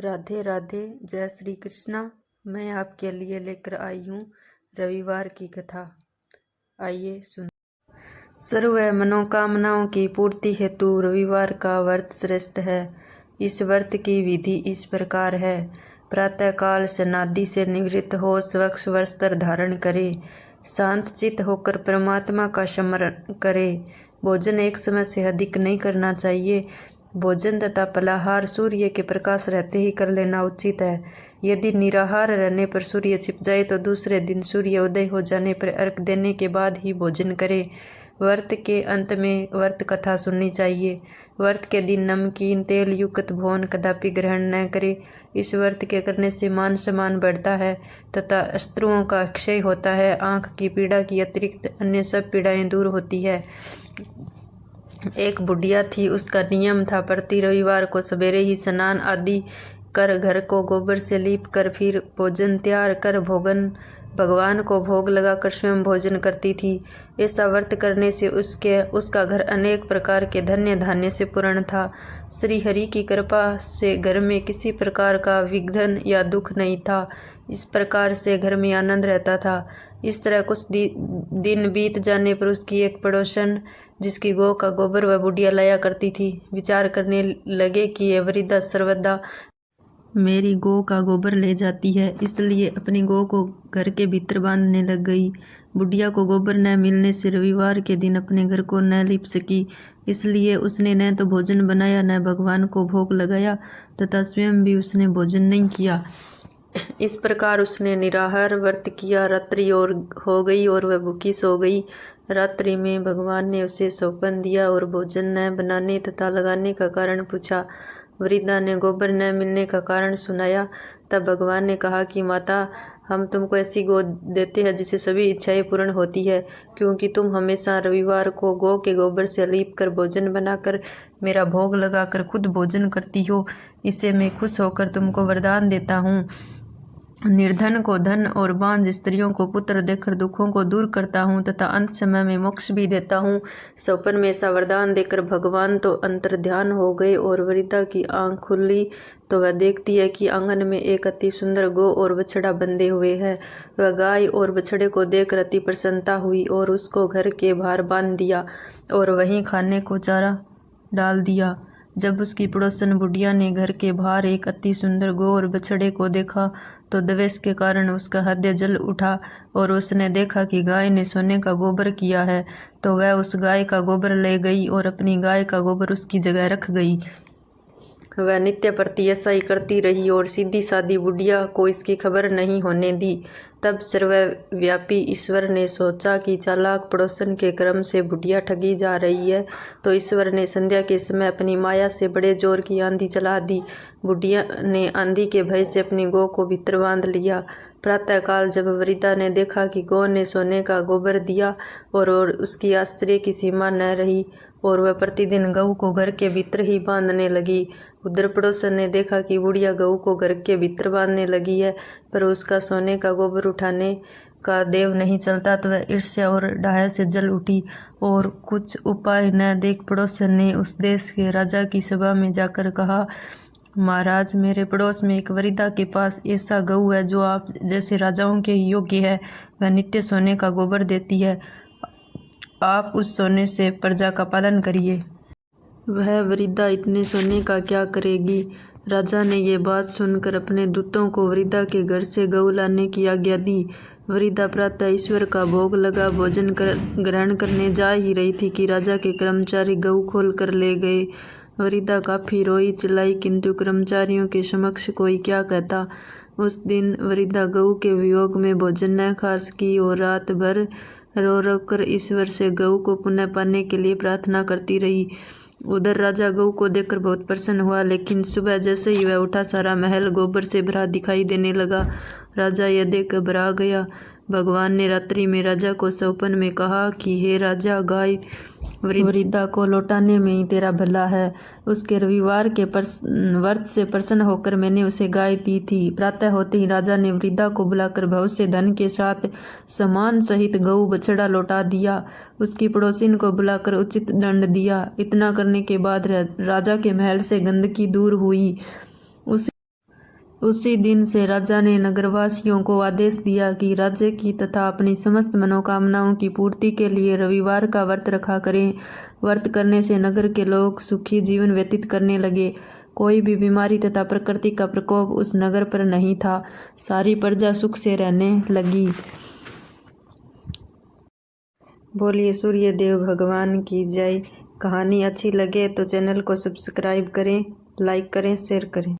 राधे राधे, जय श्री कृष्णा। मैं आपके लिए लेकर आई हूँ रविवार की कथा। आइए सुन। सर्व मनोकामनाओं की पूर्ति हेतु रविवार का व्रत श्रेष्ठ है। इस व्रत की विधि इस प्रकार है। प्रातः काल स्नादि से निवृत्त हो स्वच्छ वस्त्र धारण करे, शांत चित्त होकर परमात्मा का स्मरण करे। भोजन एक समय से अधिक नहीं करना चाहिए। भोजन तथा फलाहार सूर्य के प्रकाश रहते ही कर लेना उचित है। यदि निराहार रहने पर सूर्य छिप जाए तो दूसरे दिन सूर्य उदय हो जाने पर अर्घ देने के बाद ही भोजन करें। व्रत के अंत में व्रत कथा सुननी चाहिए। व्रत के दिन नमकीन तेल युक्त भोजन कदापि ग्रहण न करें। इस व्रत के करने से मान सम्मान बढ़ता है तथा शत्रुओं का क्षय होता है। आँख की पीड़ा की अतिरिक्त अन्य सब पीड़ाएं दूर होती है। एक बुढ़िया थी, उसका नियम था प्रति रविवार को सवेरे ही स्नान आदि कर घर को गोबर से लीप कर फिर भोजन तैयार कर भगवान को भोग लगाकर स्वयं भोजन करती थी। ऐसा व्रत करने से उसका घर अनेक प्रकार के धन्य धान्य से पूर्ण था। श्री हरि की कृपा से घर में किसी प्रकार का विघ्न या दुख नहीं था। इस प्रकार से घर में आनंद रहता था। इस तरह कुछ दिन बीत जाने पर उसकी एक पड़ोसन, जिसकी गौ का गोबर वह बुढ़िया लाया करती थी, विचार करने लगे कि यह वृद्धा सर्वदा मेरी गौ का गोबर ले जाती है, इसलिए अपनी गौ को घर के भीतर बांधने लग गई। बुढ़िया को गोबर न मिलने से रविवार के दिन अपने घर को न लीप सकी, इसलिए उसने न तो भोजन बनाया न भगवान को भोग लगाया तथा स्वयं भी उसने भोजन नहीं किया। इस प्रकार उसने निराहार व्रत किया। रात्रि और हो गई और वह भूखी सो गई। रात्रि में भगवान ने उसे सौंपन दिया और भोजन न बनाने तथा लगाने का कारण पूछा। वृद्धा ने गोबर न मिलने का कारण सुनाया। तब भगवान ने कहा कि माता, हम तुमको ऐसी गौ देते हैं जिसे सभी इच्छाएं पूर्ण होती है, क्योंकि तुम हमेशा रविवार को गौ के गोबर से लीप कर भोजन बनाकर मेरा भोग लगाकर खुद भोजन करती हो। इससे मैं खुश होकर तुमको वरदान देता हूँ। निर्धन को धन और बांझ स्त्रियों को पुत्र देकर दुखों को दूर करता हूँ तथा अंत समय में मोक्ष भी देता हूँ। सौपन में ऐसा वरदान देकर भगवान तो अंतर्ध्यान हो गए और वृद्धा की आंख खुली तो वह देखती है कि आंगन में एक अति सुंदर गौ और बछड़ा बंधे हुए हैं। वह गाय और बछड़े को देखकर अति प्रसन्नता हुई और उसको घर के बाहर बांध दिया और वहीं खाने को चारा डाल दिया। जब उसकी पड़ोसन बुढ़िया ने घर के बाहर एक अति सुंदर गौ और बछड़े को देखा तो द्वेष के कारण उसका हृदय जल उठा और उसने देखा कि गाय ने सोने का गोबर किया है, तो वह उस गाय का गोबर ले गई और अपनी गाय का गोबर उसकी जगह रख गई। वह नित्य प्रति ऐसा ही करती रही और सीधी सादी बुढ़िया को इसकी खबर नहीं होने दी। तब सर्वव्यापी ईश्वर ने सोचा कि चालाक पड़ोसन के क्रम से बुढ़िया ठगी जा रही है, तो ईश्वर ने संध्या के समय अपनी माया से बड़े जोर की आंधी चला दी। बुढ़िया ने आंधी के भय से अपनी गौ को भीतर बांध लिया। प्रातःकाल जब वृद्धा ने देखा कि गौ ने सोने का गोबर दिया और उसकी आश्चर्य की सीमा न रही और वह प्रतिदिन गऊ को घर के भीतर ही बांधने लगी। उधर पड़ोसन ने देखा कि बुढ़िया गऊ को घर के भीतर बांधने लगी है, पर उसका सोने का गोबर उठाने का देव नहीं चलता, तो वह ईर्ष्या और डाह से जल उठी और कुछ उपाय न देख पड़ोसन ने उस देश के राजा की सभा में जाकर कहा, महाराज, मेरे पड़ोस में एक वृद्धा के पास ऐसा गऊ है जो आप जैसे राजाओं के योग्य है। वह नित्य सोने का गोबर देती है। आप उस सोने से प्रजा का पालन करिए। वह वृद्धा इतने सोने का क्या करेगी? राजा ने ये बात सुनकर अपने दूतों को वृद्धा के घर से गऊ लाने की आज्ञा दी। वृद्धा प्रातः ईश्वर का भोग लगा भोजन ग्रहण करने जा ही रही थी कि राजा के कर्मचारी गऊ खोल कर ले गए। वृद्धा काफी रोई चिल्लाई, किंतु कर्मचारियों के समक्ष कोई क्या कहता। उस दिन वृद्धा गऊ के वियोग में भोजन न खा सकी और रात भर रो रो कर ईश्वर से गऊ को पुनः पाने के लिए प्रार्थना करती रही। उधर राजा गऊ को देखकर बहुत प्रसन्न हुआ, लेकिन सुबह जैसे ही वह उठा सारा महल गोबर से भरा दिखाई देने लगा। राजा यह देख घबरा गया। भगवान ने रात्रि में राजा को सौपन में कहा कि हे राजा, गाय वृद्धा को लौटाने में ही तेरा भला है। उसके रविवार के व्रत से प्रसन्न होकर मैंने उसे गाय दी थी। प्रातः होते ही राजा ने वृद्धा को बुलाकर बहुत से धन के साथ सामान सहित गऊ बछड़ा लौटा दिया। उसकी पड़ोसिन को बुलाकर उचित दंड दिया। इतना करने के बाद राजा के महल से गंदगी दूर हुई। उसी दिन से राजा ने नगरवासियों को आदेश दिया कि राज्य की तथा अपनी समस्त मनोकामनाओं की पूर्ति के लिए रविवार का व्रत रखा करें। व्रत करने से नगर के लोग सुखी जीवन व्यतीत करने लगे। कोई भी बीमारी तथा प्रकृति का प्रकोप उस नगर पर नहीं था। सारी प्रजा सुख से रहने लगी। बोलिए सूर्य देव भगवान की जय। कहानी अच्छी लगे तो चैनल को सब्सक्राइब करें, लाइक करें, शेयर करें।